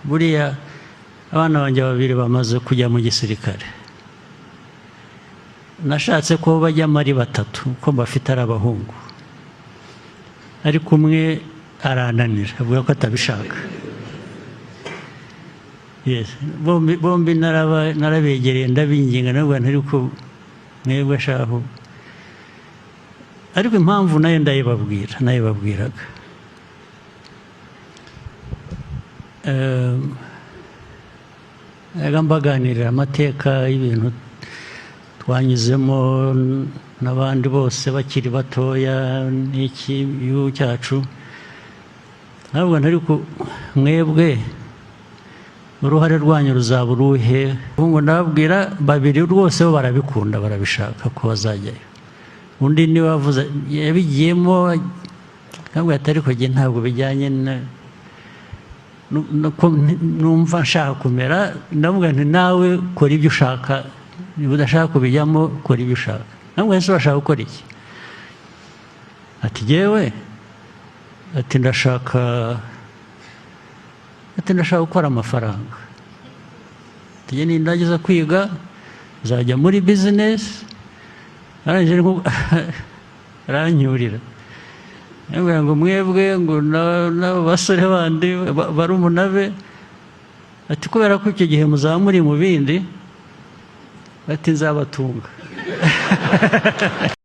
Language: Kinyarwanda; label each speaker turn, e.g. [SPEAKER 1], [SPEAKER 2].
[SPEAKER 1] buriya abana banjye babiri bamaze kujya mu gisirikare, nashatse ko bajyamo ari batatu ko bafite ari abahungu, ariko umwe arananira avuga ko atabishaka. Bombi narabegereye ndabinginga nabwo ariko mwebwe shaho, ariko impamvu nayo ndayibabwiraga. Mbaganirira amateka y'ibintu twanyuzemo n'abandi bose bakiri batoya n'iki gihugu cyacu, ntabwo ariko mwebwe uruhare rwanyu ruzaba uruhe? Ngo nababwira babiri rwose bo barabikunda barabishaka ko bazajyayo, undi niwe wavuze yabigiyemo ntabwo atari kujya, ntabwo bijyanye numva nshaka kumera, ndavuga nti nawe kora ibyo ushaka, niba udashaka kubijyamo kora ibyo ushaka. Ntabwo ese urashaka gukora iki? Ati jyewe ati ndashaka gukora amafaranga, tujye nindagiza kwiga nzajya muri bizinesi, arangije aranyurira ngo mwebwe ngo n'abasore bandi barumuna be, ati kubera ko icyo gihe muzaba muri mu bindi, ati nzabatunga.